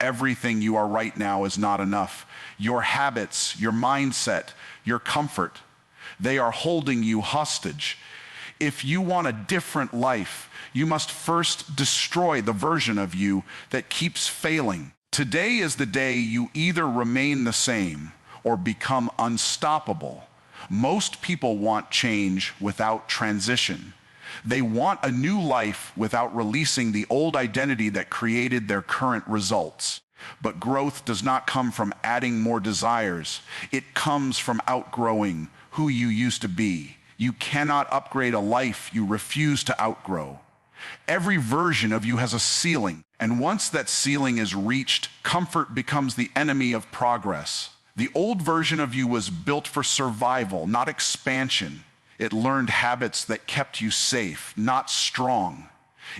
everything you are right now is not enough. Your habits, your mindset, your comfort, they are holding you hostage. If you want a different life, you must first destroy the version of you that keeps failing. Today is the day you either remain the same or become unstoppable. Most people want change without transition. They want a new life without releasing the old identity that created their current results. But growth does not come from adding more desires. It comes from outgrowing who you used to be. You cannot upgrade a life you refuse to outgrow. Every version of you has a ceiling, and once that ceiling is reached, comfort becomes the enemy of progress. The old version of you was built for survival, not expansion. It learned habits that kept you safe, not strong.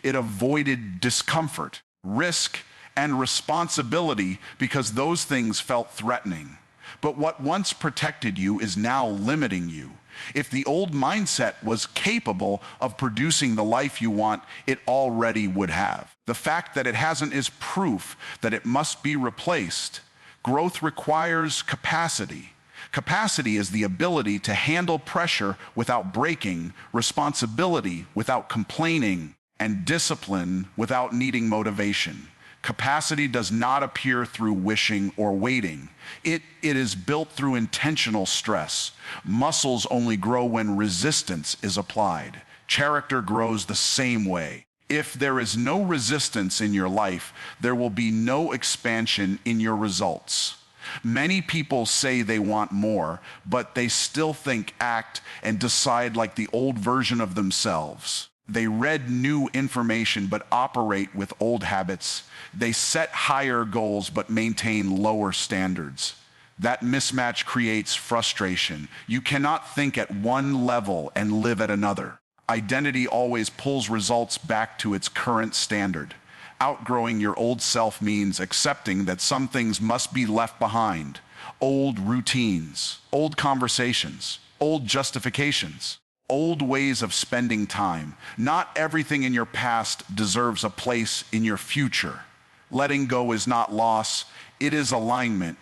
It avoided discomfort, risk, and responsibility because those things felt threatening. But what once protected you is now limiting you. If the old mindset was capable of producing the life you want, it already would have. The fact that it hasn't is proof that it must be replaced. Growth requires capacity. Capacity is the ability to handle pressure without breaking, responsibility without complaining, and discipline without needing motivation. Capacity does not appear through wishing or waiting. It is built through intentional stress. Muscles only grow when resistance is applied. Character grows the same way. If there is no resistance in your life, there will be no expansion in your results. Many people say they want more, but they still think, act, and decide like the old version of themselves. They read new information but operate with old habits. They set higher goals but maintain lower standards. That mismatch creates frustration. You cannot think at one level and live at another. Identity always pulls results back to its current standard. Outgrowing your old self means accepting that some things must be left behind. Old routines, old conversations, old justifications, old ways of spending time. Not everything in your past deserves a place in your future. Letting go is not loss, it is alignment.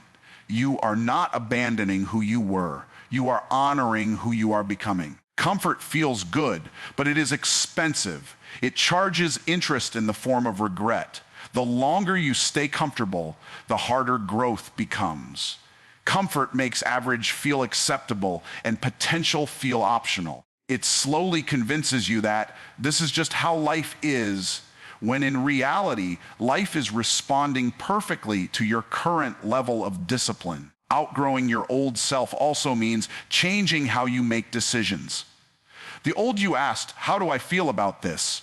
You are not abandoning who you were. You are honoring who you are becoming. Comfort feels good, but it is expensive. It charges interest in the form of regret. The longer you stay comfortable, the harder growth becomes. Comfort makes average feel acceptable and potential feel optional. It slowly convinces you that this is just how life is, when in reality, life is responding perfectly to your current level of discipline. Outgrowing your old self also means changing how you make decisions. The old you asked, "How do I feel about this?"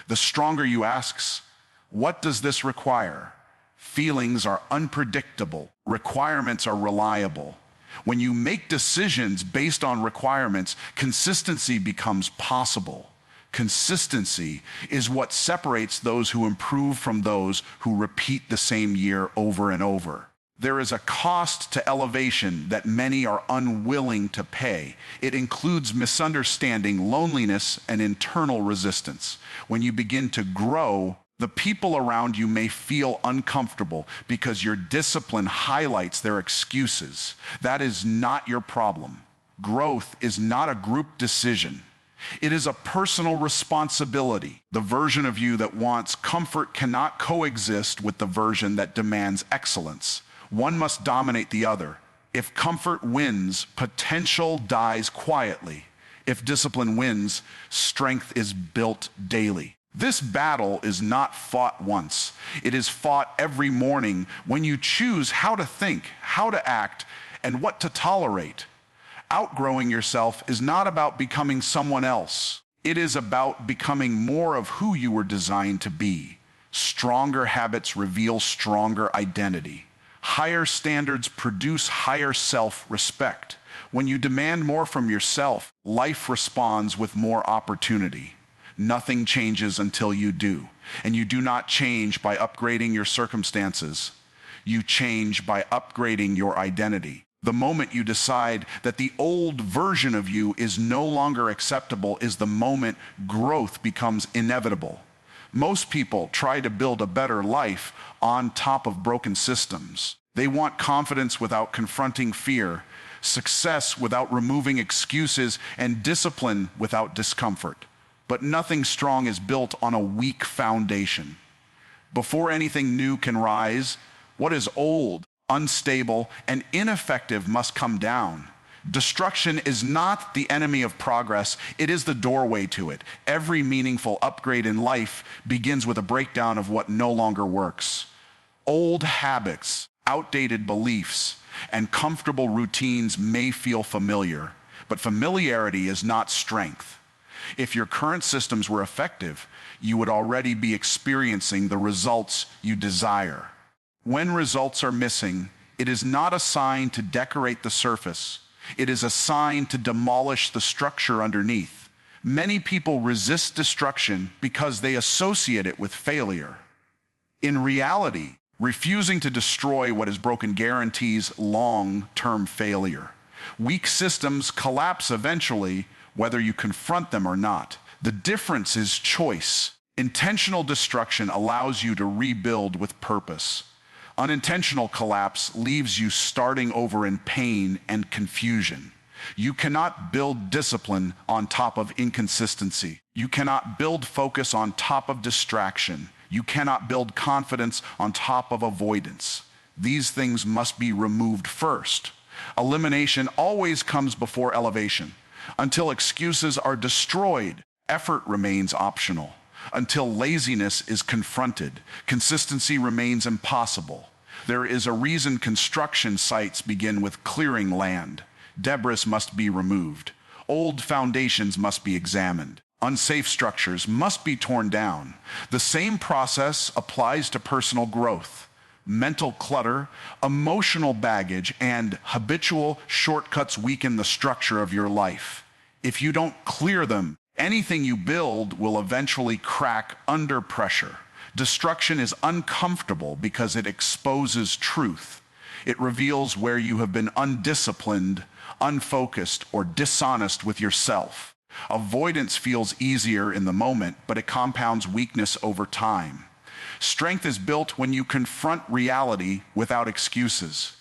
The stronger you asks, "What does this require?" Feelings are unpredictable. Requirements are reliable. When you make decisions based on requirements, consistency becomes possible. Consistency is what separates those who improve from those who repeat the same year over and over. There is a cost to elevation that many are unwilling to pay. It includes misunderstanding, loneliness, and internal resistance. When you begin to grow, the people around you may feel uncomfortable because your discipline highlights their excuses. That is not your problem. Growth is not a group decision. It is a personal responsibility. The version of you that wants comfort cannot coexist with the version that demands excellence. One must dominate the other. If comfort wins, potential dies quietly. If discipline wins, strength is built daily. This battle is not fought once. It is fought every morning when you choose how to think, how to act, and what to tolerate. Outgrowing yourself is not about becoming someone else. It is about becoming more of who you were designed to be. Stronger habits reveal stronger identity. Higher standards produce higher self-respect. When you demand more from yourself, life responds with more opportunity. Nothing changes until you do. And you do not change by upgrading your circumstances. You change by upgrading your identity. The moment you decide that the old version of you is no longer acceptable is the moment growth becomes inevitable. Most people try to build a better life on top of broken systems. They want confidence without confronting fear, success without removing excuses, and discipline without discomfort. But nothing strong is built on a weak foundation. Before anything new can rise, what is old, unstable, and ineffective must come down. Destruction is not the enemy of progress, it is the doorway to it. Every meaningful upgrade in life begins with a breakdown of what no longer works. Old habits, outdated beliefs, and comfortable routines may feel familiar, but familiarity is not strength. If your current systems were effective, you would already be experiencing the results you desire. When results are missing, it is not a sign to decorate the surface. It is a sign to demolish the structure underneath. Many people resist destruction because they associate it with failure. In reality, refusing to destroy what is broken guarantees long-term failure. Weak systems collapse eventually, whether you confront them or not. The difference is choice. Intentional destruction allows you to rebuild with purpose. Unintentional collapse leaves you starting over in pain and confusion. You cannot build discipline on top of inconsistency. You cannot build focus on top of distraction. You cannot build confidence on top of avoidance. These things must be removed first. Elimination always comes before elevation. Until excuses are destroyed, effort remains optional. Until laziness is confronted, consistency remains impossible. There is a reason construction sites begin with clearing land. Debris must be removed. Old foundations must be examined. Unsafe structures must be torn down. The same process applies to personal growth. Mental clutter, emotional baggage, and habitual shortcuts weaken the structure of your life. If you don't clear them, anything you build will eventually crack under pressure. Destruction is uncomfortable because it exposes truth. It reveals where you have been undisciplined, unfocused, or dishonest with yourself. Avoidance feels easier in the moment, but it compounds weakness over time. Strength is built when you confront reality without excuses.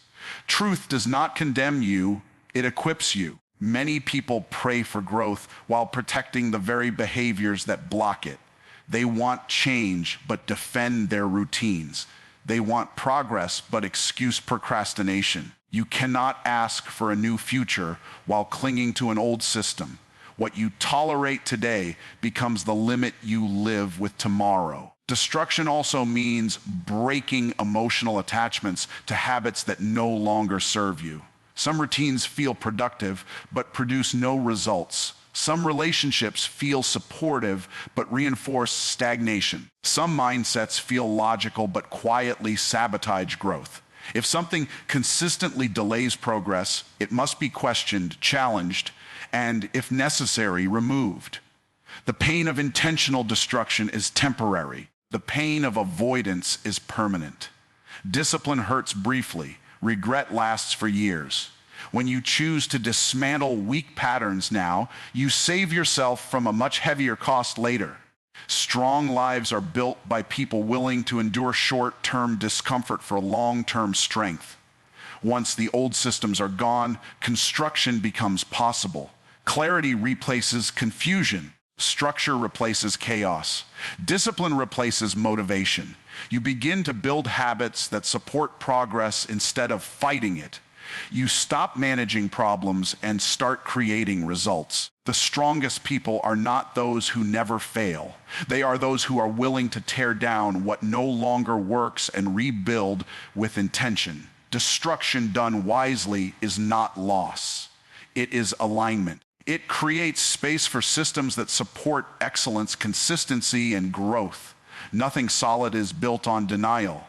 Truth does not condemn you, it equips you. Many people pray for growth while protecting the very behaviors that block it. They want change, but defend their routines. They want progress, but excuse procrastination. You cannot ask for a new future while clinging to an old system. What you tolerate today becomes the limit you live with tomorrow. Destruction also means breaking emotional attachments to habits that no longer serve you. Some routines feel productive, but produce no results. Some relationships feel supportive, but reinforce stagnation. Some mindsets feel logical, but quietly sabotage growth. If something consistently delays progress, it must be questioned, challenged, and, if necessary, removed. The pain of intentional destruction is temporary. The pain of avoidance is permanent. Discipline hurts briefly. Regret lasts for years. When you choose to dismantle weak patterns now, you save yourself from a much heavier cost later. Strong lives are built by people willing to endure short-term discomfort for long-term strength. Once the old systems are gone, construction becomes possible. Clarity replaces confusion. Structure replaces chaos. Discipline replaces motivation. You begin to build habits that support progress instead of fighting it. You stop managing problems and start creating results. The strongest people are not those who never fail. They are those who are willing to tear down what no longer works and rebuild with intention. Destruction done wisely is not loss. It is alignment. It creates space for systems that support excellence, consistency, and growth. Nothing solid is built on denial.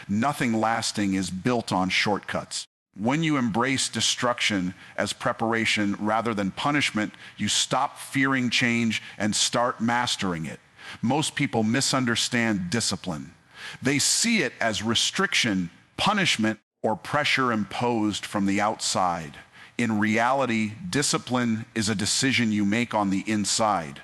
Nothing lasting is built on shortcuts. When you embrace destruction as preparation rather than punishment, you stop fearing change and start mastering it. Most people misunderstand discipline. They see it as restriction, punishment, or pressure imposed from the outside. In reality, discipline is a decision you make on the inside.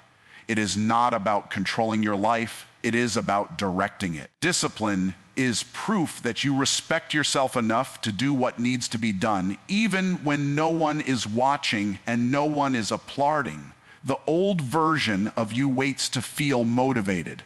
It is not about controlling your life, It is about directing it. Discipline is proof that you respect yourself enough to do what needs to be done, even when no one is watching and no one is applauding. The old version of you waits to feel motivated.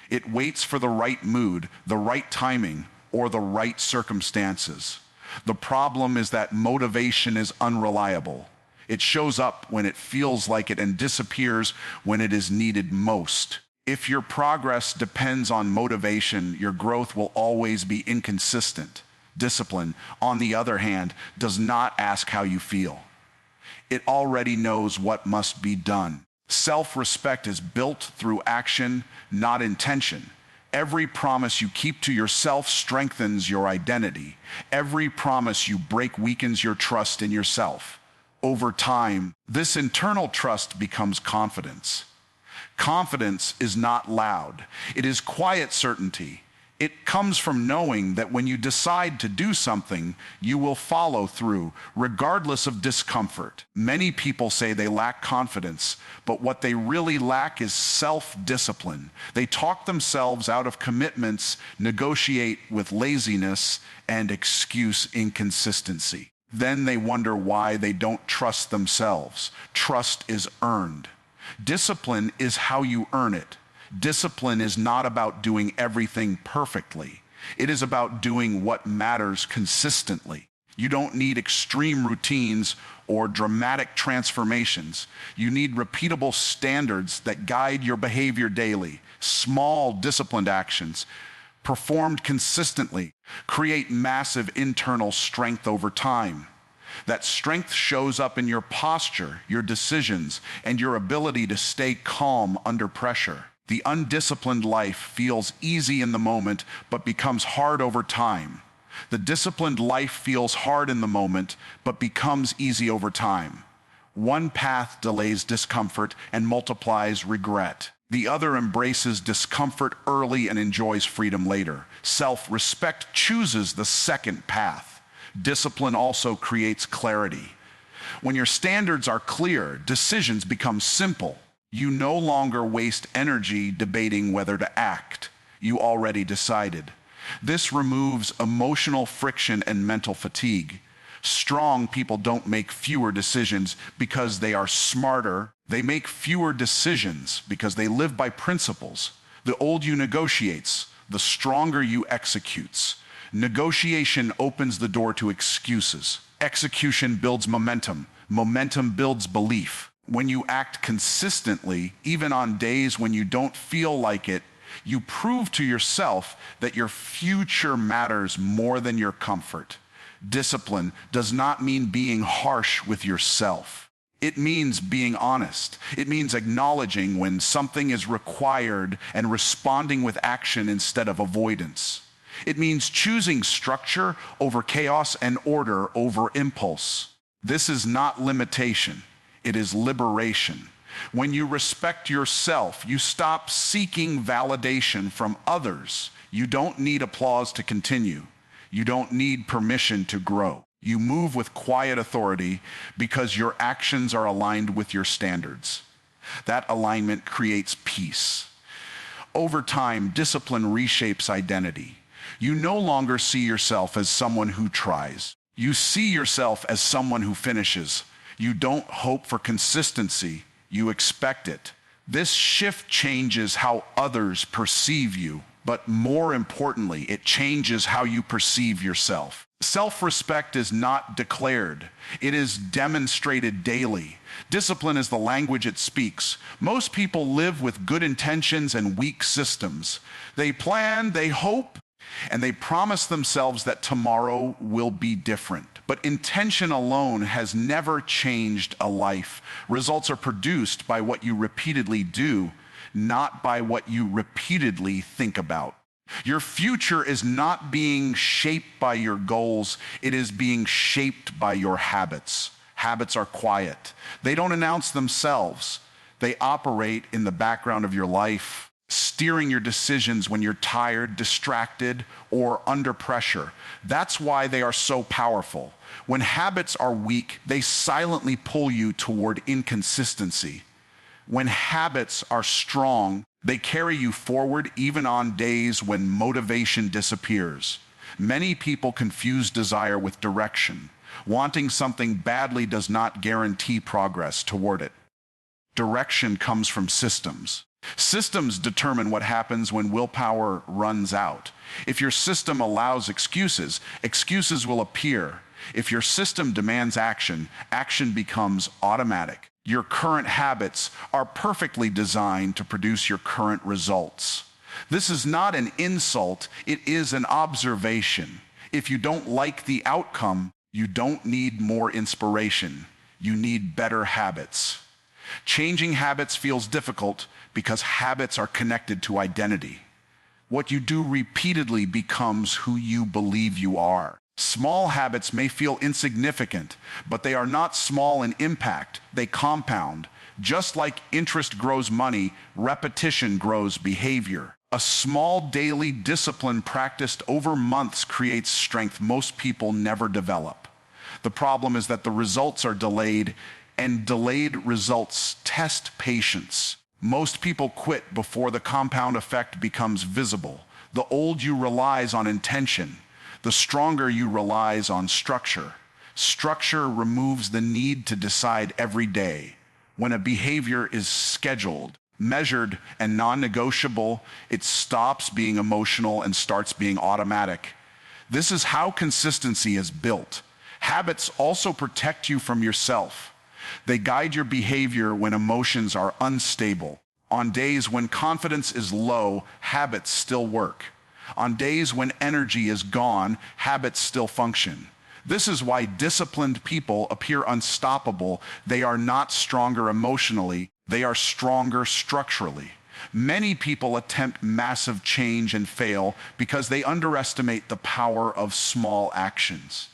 It waits for the right mood, the right timing, or the right circumstances. The problem is that motivation is unreliable. It shows up when it feels like it and disappears when it is needed most. If your progress depends on motivation, your growth will always be inconsistent. Discipline, on the other hand, does not ask how you feel. It already knows what must be done. Self-respect is built through action, not intention. Every promise you keep to yourself strengthens your identity. Every promise you break weakens your trust in yourself. Over time, this internal trust becomes confidence. Confidence is not loud. It is quiet certainty. It comes from knowing that when you decide to do something, you will follow through, regardless of discomfort. Many people say they lack confidence, but what they really lack is self-discipline. They talk themselves out of commitments, negotiate with laziness, and excuse inconsistency. Then they wonder why they don't trust themselves. Trust is earned. Discipline is how you earn it. Discipline is not about doing everything perfectly. It is about doing what matters consistently. You don't need extreme routines or dramatic transformations. You need repeatable standards that guide your behavior daily. Small, disciplined actions, performed consistently, create massive internal strength over time. That strength shows up in your posture, your decisions, and your ability to stay calm under pressure. The undisciplined life feels easy in the moment, but becomes hard over time. The disciplined life feels hard in the moment, but becomes easy over time. One path delays discomfort and multiplies regret. The other embraces discomfort early and enjoys freedom later. Self-respect chooses the second path. Discipline also creates clarity. When your standards are clear, decisions become simple. You no longer waste energy debating whether to act. You already decided. This removes emotional friction and mental fatigue. Strong people don't make fewer decisions because they are smarter. They make fewer decisions because they live by principles. The old you negotiates, the stronger you executes. Negotiation opens the door to excuses. Execution builds momentum. Momentum builds belief. When you act consistently, even on days when you don't feel like it, you prove to yourself that your future matters more than your comfort. Discipline does not mean being harsh with yourself. It means being honest. It means acknowledging when something is required and responding with action instead of avoidance. It means choosing structure over chaos and order over impulse. This is not limitation. It is liberation. When you respect yourself, you stop seeking validation from others. You don't need applause to continue. You don't need permission to grow. You move with quiet authority because your actions are aligned with your standards. That alignment creates peace. Over time, discipline reshapes identity. You no longer see yourself as someone who tries. You see yourself as someone who finishes. You don't hope for consistency, you expect it. This shift changes how others perceive you, but more importantly, it changes how you perceive yourself. Self-respect is not declared, it is demonstrated daily. Discipline is the language it speaks. Most people live with good intentions and weak systems. They plan, they hope, and they promise themselves that tomorrow will be different. But intention alone has never changed a life. Results are produced by what you repeatedly do, not by what you repeatedly think about. Your future is not being shaped by your goals, it is being shaped by your habits. Habits are quiet. They don't announce themselves. They operate in the background of your life, steering your decisions when you're tired, distracted, or under pressure. That's why they are so powerful. When habits are weak, they silently pull you toward inconsistency. When habits are strong, They carry you forward even on days when motivation disappears. Many people confuse desire with direction. Wanting something badly does not guarantee progress toward it. Direction comes from systems. Systems determine what happens when willpower runs out. If your system allows excuses, excuses will appear. If your system demands action, action becomes automatic. Your current habits are perfectly designed to produce your current results. This is not an insult, it is an observation. If you don't like the outcome, you don't need more inspiration. You need better habits. Changing habits feels difficult because habits are connected to identity. What you do repeatedly becomes who you believe you are. Small habits may feel insignificant, but they are not small in impact. They compound. Just like interest grows money, repetition grows behavior. A small daily discipline practiced over months creates strength most people never develop. The problem is that the results are delayed, and delayed results test patience. Most people quit before the compound effect becomes visible. The old you relies on intention. The stronger you relies on structure. Structure removes the need to decide every day. When a behavior is scheduled, measured, and non-negotiable, it stops being emotional and starts being automatic. This is how consistency is built. Habits also protect you from yourself. They guide your behavior when emotions are unstable. On days when confidence is low, habits still work. On days when energy is gone, habits still function. This is why disciplined people appear unstoppable. They are not stronger emotionally, they are stronger structurally. Many people attempt massive change and fail because they underestimate the power of small actions.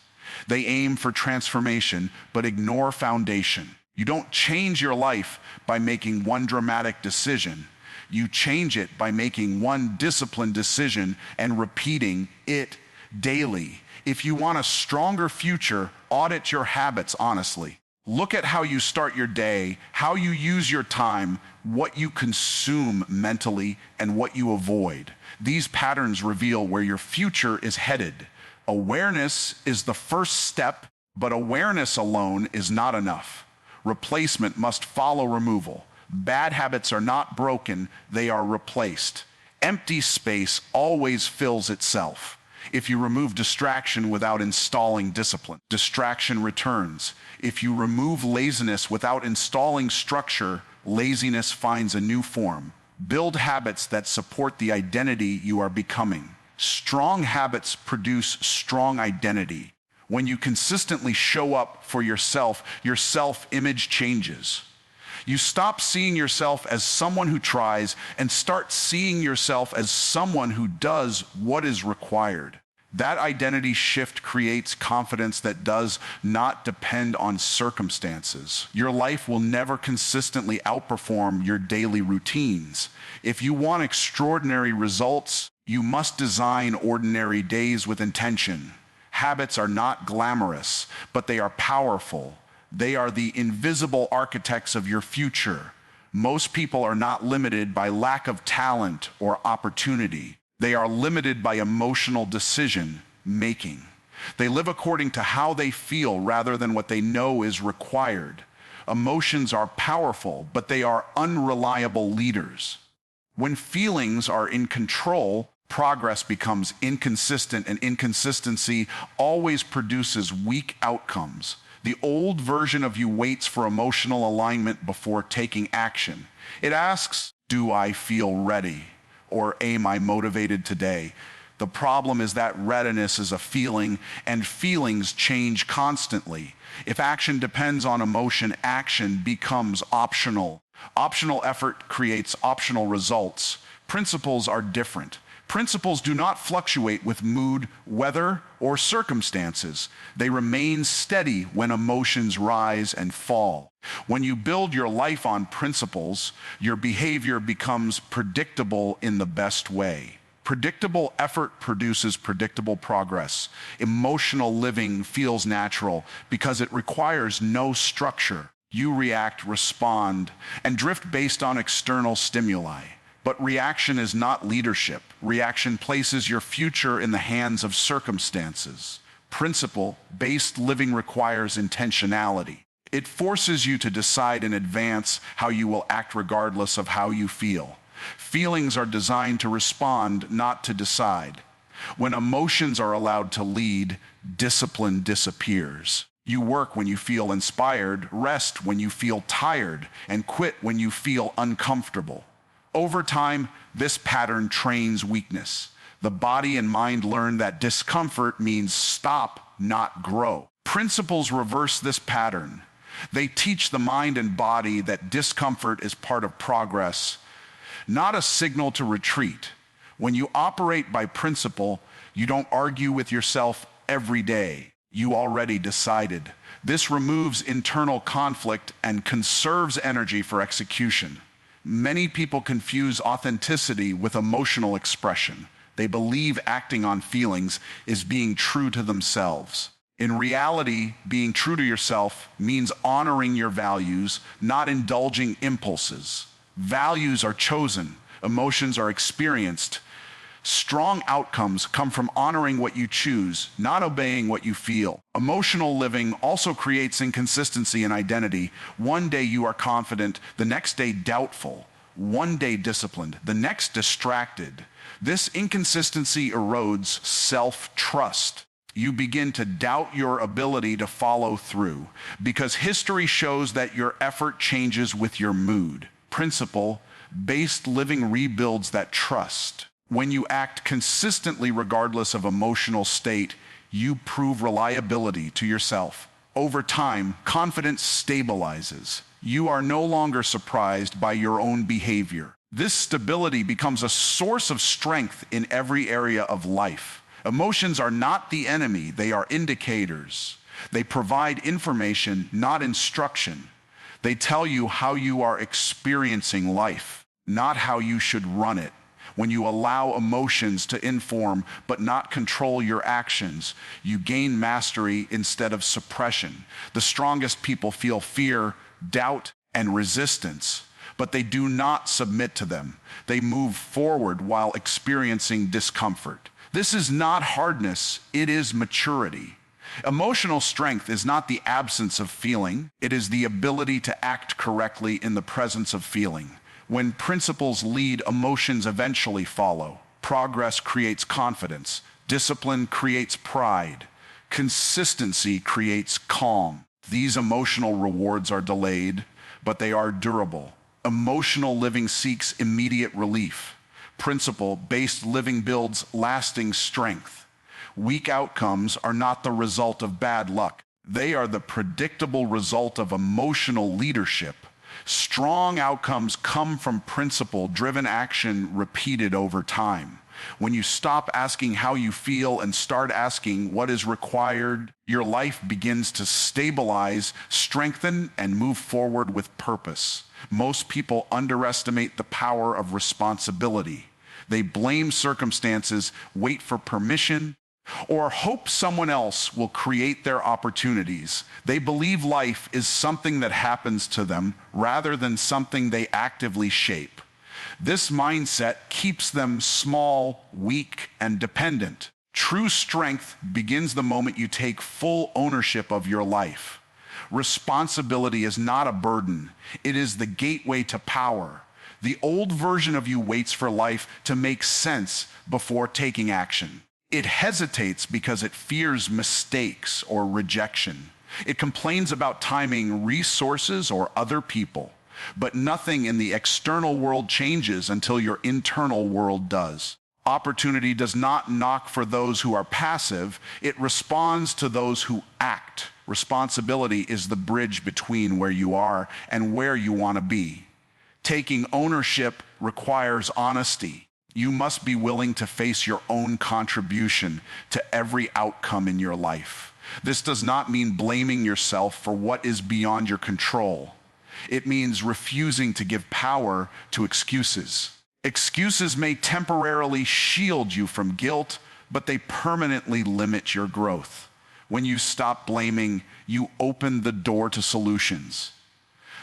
They aim for transformation, but ignore foundation. You don't change your life by making one dramatic decision. You change it by making one disciplined decision and repeating it daily. If you want a stronger future, audit your habits honestly. Look at how you start your day, how you use your time, what you consume mentally, and what you avoid. These patterns reveal where your future is headed. Awareness is the first step, but awareness alone is not enough. Replacement must follow removal. Bad habits are not broken, they are replaced. Empty space always fills itself. If you remove distraction without installing discipline, distraction returns. If you remove laziness without installing structure, laziness finds a new form. Build habits that support the identity you are becoming. Strong habits produce strong identity. When you consistently show up for yourself, your self-image changes. You stop seeing yourself as someone who tries and start seeing yourself as someone who does what is required. That identity shift creates confidence that does not depend on circumstances. Your life will never consistently outperform your daily routines. If you want extraordinary results, you must design ordinary days with intention. Habits are not glamorous, but they are powerful. They are the invisible architects of your future. Most people are not limited by lack of talent or opportunity. They are limited by emotional decision making. They live according to how they feel rather than what they know is required. Emotions are powerful, but they are unreliable leaders. When feelings are in control, progress becomes inconsistent, and inconsistency always produces weak outcomes. The old version of you waits for emotional alignment before taking action. It asks, do I feel ready? Or am I motivated today? The problem is that readiness is a feeling, and feelings change constantly. If action depends on emotion, action becomes optional. Optional effort creates optional results. Principles are different. Principles do not fluctuate with mood, weather, or circumstances. They remain steady when emotions rise and fall. When you build your life on principles, your behavior becomes predictable in the best way. Predictable effort produces predictable progress. Emotional living feels natural because it requires no structure. You react, respond, and drift based on external stimuli. But reaction is not leadership. Reaction places your future in the hands of circumstances. Principle-based living requires intentionality. It forces you to decide in advance how you will act regardless of how you feel. Feelings are designed to respond, not to decide. When emotions are allowed to lead, discipline disappears. You work when you feel inspired, rest when you feel tired, and quit when you feel uncomfortable. Over time, this pattern trains weakness. The body and mind learn that discomfort means stop, not grow. Principles reverse this pattern. They teach the mind and body that discomfort is part of progress, not a signal to retreat. When you operate by principle, you don't argue with yourself every day. You already decided. This removes internal conflict and conserves energy for execution. Many people confuse authenticity with emotional expression. They believe acting on feelings is being true to themselves. In reality, being true to yourself means honoring your values, not indulging impulses. Values are chosen, emotions are experienced. Strong outcomes come from honoring what you choose, not obeying what you feel. Emotional living also creates inconsistency in identity. One day you are confident, the next day doubtful. One day disciplined, the next distracted. This inconsistency erodes self-trust. You begin to doubt your ability to follow through because history shows that your effort changes with your mood. Principle-based living rebuilds that trust. When you act consistently regardless of emotional state, you prove reliability to yourself. Over time, confidence stabilizes. You are no longer surprised by your own behavior. This stability becomes a source of strength in every area of life. Emotions are not the enemy, they are indicators. They provide information, not instruction. They tell you how you are experiencing life, not how you should run it. When you allow emotions to inform but not control your actions, you gain mastery instead of suppression. The strongest people feel fear, doubt, and resistance, but they do not submit to them. They move forward while experiencing discomfort. This is not hardness, it is maturity. Emotional strength is not the absence of feeling, it is the ability to act correctly in the presence of feeling. When principles lead, emotions eventually follow. Progress creates confidence. Discipline creates pride. Consistency creates calm. These emotional rewards are delayed, but they are durable. Emotional living seeks immediate relief. Principle-based living builds lasting strength. Weak outcomes are not the result of bad luck. They are the predictable result of emotional leadership. Strong outcomes come from principle-driven action repeated over time. When you stop asking how you feel and start asking what is required, your life begins to stabilize, strengthen, and move forward with purpose. Most people underestimate the power of responsibility. They blame circumstances, wait for permission, or hope someone else will create their opportunities. They believe life is something that happens to them rather than something they actively shape. This mindset keeps them small, weak, and dependent. True strength begins the moment you take full ownership of your life. Responsibility is not a burden. It is the gateway to power. The old version of you waits for life to make sense before taking action. It hesitates because it fears mistakes or rejection. It complains about timing, resources, or other people. But nothing in the external world changes until your internal world does. Opportunity does not knock for those who are passive. It responds to those who act. Responsibility is the bridge between where you are and where you want to be. Taking ownership requires honesty. You must be willing to face your own contribution to every outcome in your life. This does not mean blaming yourself for what is beyond your control. It means refusing to give power to excuses. Excuses may temporarily shield you from guilt, but they permanently limit your growth. When you stop blaming, you open the door to solutions.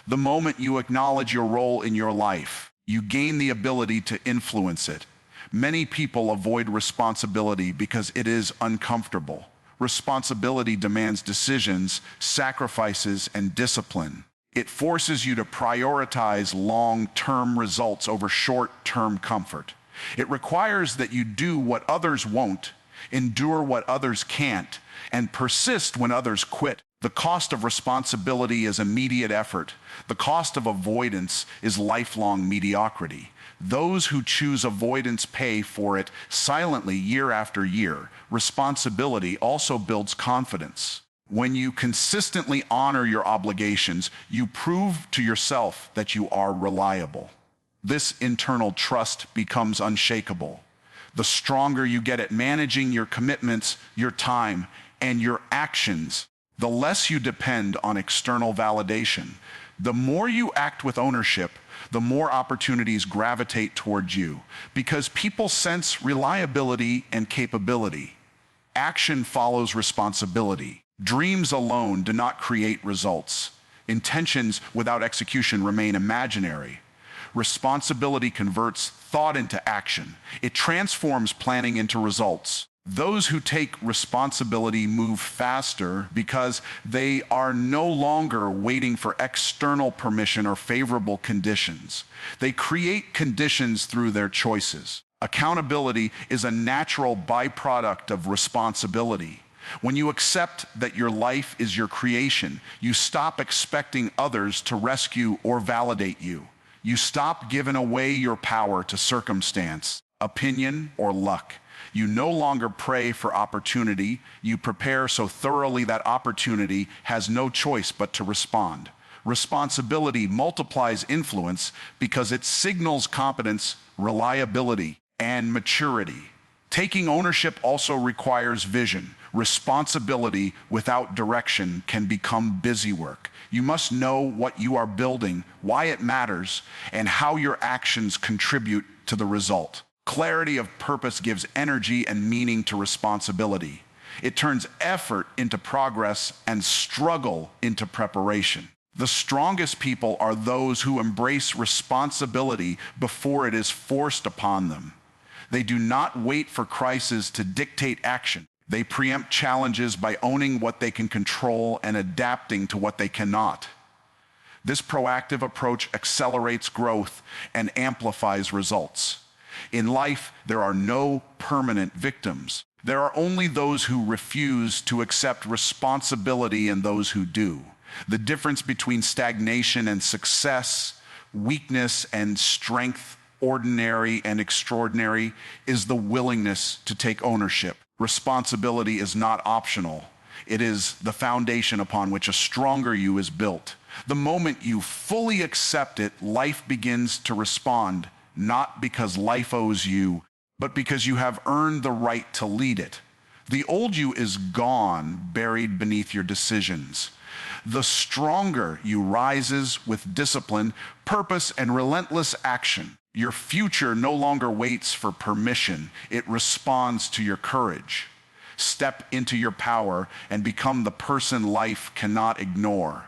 The moment you acknowledge your role in your life, You gain the ability to influence it. Many people avoid responsibility because it is uncomfortable. Responsibility demands decisions, sacrifices, and discipline. It forces you to prioritize long-term results over short-term comfort. It requires that you do what others won't, endure what others can't, and persist when others quit. The cost of responsibility is immediate effort. The cost of avoidance is lifelong mediocrity. Those who choose avoidance pay for it silently year after year. Responsibility also builds confidence. When you consistently honor your obligations, you prove to yourself that you are reliable. This internal trust becomes unshakable. The stronger you get at managing your commitments, your time, and your actions, the less you depend on external validation. The more you act with ownership, the more opportunities gravitate towards you, because people sense reliability and capability. Action follows responsibility. Dreams alone do not create results. Intentions without execution remain imaginary. Responsibility converts thought into action. It transforms planning into results. Those who take responsibility move faster because they are no longer waiting for external permission or favorable conditions. They create conditions through their choices. Accountability is a natural byproduct of responsibility. When you accept that your life is your creation, you stop expecting others to rescue or validate you. You stop giving away your power to circumstance, opinion, or luck. You no longer pray for opportunity. You prepare so thoroughly that opportunity has no choice but to respond. Responsibility multiplies influence because it signals competence, reliability, and maturity. Taking ownership also requires vision. Responsibility without direction can become busy work. You must know what you are building, why it matters, and how your actions contribute to the result. Clarity of purpose gives energy and meaning to responsibility. It turns effort into progress and struggle into preparation. The strongest people are those who embrace responsibility before it is forced upon them. They do not wait for crises to dictate action. They preempt challenges by owning what they can control and adapting to what they cannot. This proactive approach accelerates growth and amplifies results. In life, there are no permanent victims. There are only those who refuse to accept responsibility and those who do. The difference between stagnation and success, weakness and strength, ordinary and extraordinary, is the willingness to take ownership. Responsibility is not optional. It is the foundation upon which a stronger you is built. The moment you fully accept it, life begins to respond, not because life owes you, but because you have earned the right to lead it. The old you is gone, buried beneath your decisions. The stronger you rises with discipline, purpose, and relentless action. Your future no longer waits for permission. It responds to your courage. Step into your power and become the person life cannot ignore.